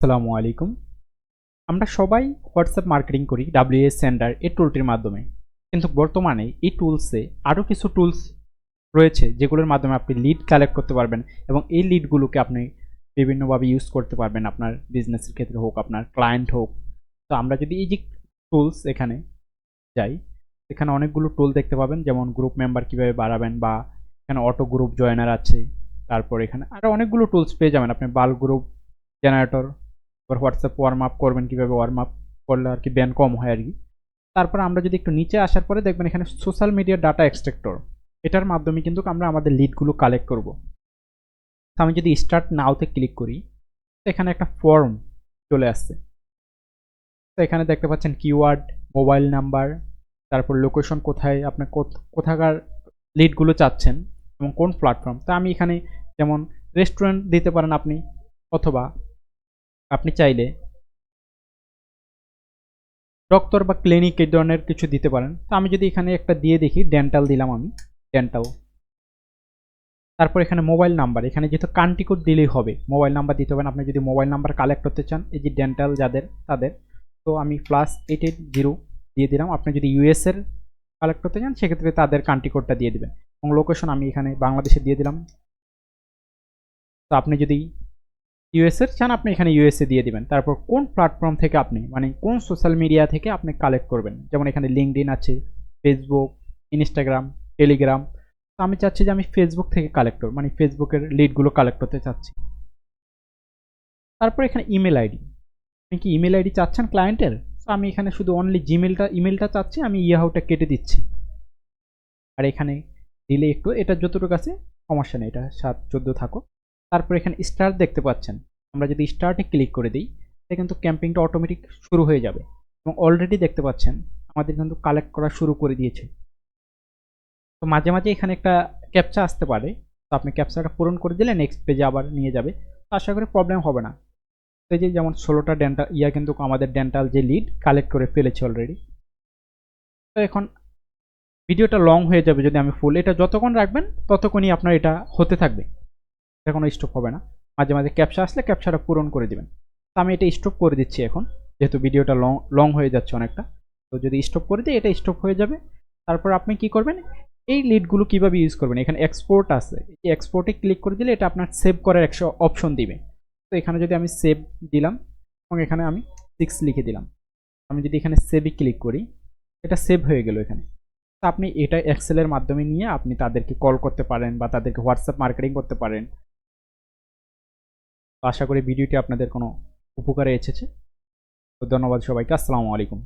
আসসালামু আলাইকুম। আমরা সবাই হোয়াটসঅ্যাপ মার্কেটিং করি WS সেন্ডার এই টুলটির মাধ্যমে। কিন্তু বর্তমানে এই টুলসে আরও কিছু টুলস রয়েছে যেগুলোর মাধ্যমে আপনি লিড কালেক্ট করতে পারবেন এবং এই লিডগুলোকে আপনি বিভিন্নভাবে ইউজ করতে পারবেন আপনার বিজনেসের ক্ষেত্রে হোক, আপনার ক্লায়েন্ট হোক। তো আমরা যদি এই যে টুলস এখানে যাই, এখানে অনেকগুলো টুল দেখতে পাবেন, যেমন গ্রুপ মেম্বার কীভাবে বাড়াবেন, বা এখানে অটো গ্রুপ জয়েনার আছে। তারপর এখানে আরও অনেকগুলো টুলস পেয়ে যাবেন আপনি, বাল্ক গ্রুপ জেনারেটর। এবার হোয়াটসঅ্যাপ ওয়ার্ম আপ করবেন, কীভাবে ওয়ার্ম আপ করলে আর কি ব্যান কম হয় আর কি। তারপর আমরা যদি একটু নিচে আসার পরে দেখবেন এখানে সোশ্যাল মিডিয়া ডাটা এক্সট্রাক্টর, এটার মাধ্যমে কিন্তু আমরা আমাদের লিডগুলো কালেক্ট করব। তো আমি যদি স্টার্ট নাওতে ক্লিক করি, এখানে একটা ফর্ম চলে আসছে। তো এখানে দেখতে পাচ্ছেন কিওয়ার্ড, মোবাইল নাম্বার, তারপর লোকেশন, কোথায় আপনি কোথাকার লিডগুলো চাচ্ছেন এবং কোন প্ল্যাটফর্ম। তো আমি এখানে যেমন রেস্টুরেন্ট দিতে পারেন আপনি, অথবা আপনি চাইলে ডক্টর বা ক্লিনিক এই ধরনের কিছু দিতে পারেন। তো আমি যদি এখানে একটা দিয়ে দেখি, ডেন্টাল দিলাম আমি, ডেন্টাল। তারপর এখানে মোবাইল নাম্বার, এখানে যেহেতু কান্ট্রি কোড দিলেই হবে, মোবাইল নাম্বার দিতে হবে না। আপনি যদি মোবাইল নাম্বার কালেক্ট করতে চান, এই যে ডেন্টাল যাদের তাদের, তো আমি +880 দিয়ে দিলাম। আপনি যদি ইউএস এর কালেক্ট করতে চান সেক্ষেত্রে তাদের কান্ট্রি কোডটা দিয়ে দিবেন, এবং লোকেশন আমি এখানে বাংলাদেশে দিয়ে দিলাম। তো আপনি যদি ইউএস এর চান আপনি এখানে ইউএসএ দিয়ে দিবেন। তারপর কোন প্ল্যাটফর্ম থেকে আপনি, মানে কোন সোশ্যাল মিডিয়া থেকে আপনি কালেক্ট করবেন, যেমন এখানে লিঙ্কডইন আছে, ফেসবুক, ইনস্টাগ্রাম, টেলিগ্রাম। তো আমি চাচ্ছি যে আমি ফেসবুক থেকে কালেক্ট করব, মানে ফেসবুকের লিডগুলো কালেক্ট করতে চাচ্ছি। তারপর এখানে ইমেল আইডি, আপনি কি ইমেল আইডি চাচ্ছেন ক্লায়েন্টের? তো আমি এখানে শুধু অনলি ইমেলটা চাচ্ছি, আমি ইয়াহুটা কেটে দিচ্ছি। আর এখানে দিলে একটু, এটা যতটুকু আছে সমস্যা নেই, এটা 7-14 থাকো। তারপর এখানে স্টার্ট দেখতে পাচ্ছেন, আমরা যদি স্টার্টে ক্লিক করে দিই তাহলে কিন্তু ক্যাম্পিংটা অটোমেটিক শুরু হয়ে যাবে, এবং অলরেডি দেখতে পাচ্ছেন আমাদের কিন্তু কালেক্ট করা শুরু করে দিয়েছে। তো মাঝে মাঝে এখানে একটা ক্যাপচা আসতে পারে, তো আপনি ক্যাপচাটা পূরণ করে দিলে নেক্সট পেজে আবার নিয়ে যাবে। তো আশা করি প্রবলেম হবে না। তো এই যে যেমন 16টা ডেন্টাল কিন্তু আমাদের ডেন্টাল যে লিড কালেক্ট করে ফেলেছে অলরেডি। তো এখন ভিডিওটা লং হয়ে যাবে যদি আমি ফুল, এটা যতক্ষণ রাখবেন ততক্ষণই আপনার এটা হতে থাকবে, এটা কোনো স্টপ হবে না। মাঝে মাঝে ক্যাপচা আসলে ক্যাপচাটা পূরণ করে দিবেন। তো আমি এটা স্টপ করে দিচ্ছি এখন, যেহেতু ভিডিওটা লং হয়ে যাচ্ছে অনেকটা। তো যদি স্টপ করে দিই এটা স্টপ হয়ে যাবে। তারপর আপনি কি করবেন, এই লিডগুলো কিভাবে ইউজ করবেন, এখানে এক্সপোর্ট আছে, এই এক্সপোর্টে ক্লিক করে দিলে এটা আপনার সেভ করার একটা অপশন দিবে। তো এখানে যদি আমি সেভ দিলাম এবং এখানে আমি 6 লিখে দিলাম, আমি যদি এখানে সেভে ক্লিক করি, এটা সেভ হয়ে গেল এখানে। তো আপনি এটা এক্সেলের মাধ্যমে নিয়ে আপনি তাদেরকে কল করতে পারেন বা তাদেরকে হোয়াটসঅ্যাপ মার্কেটিং করতে পারেন। তো আশা করি ভিডিওটি আপনাদের কোনো উপকারে এসেছে। তো ধন্যবাদ সবাইকে, আসসালামু আলাইকুম।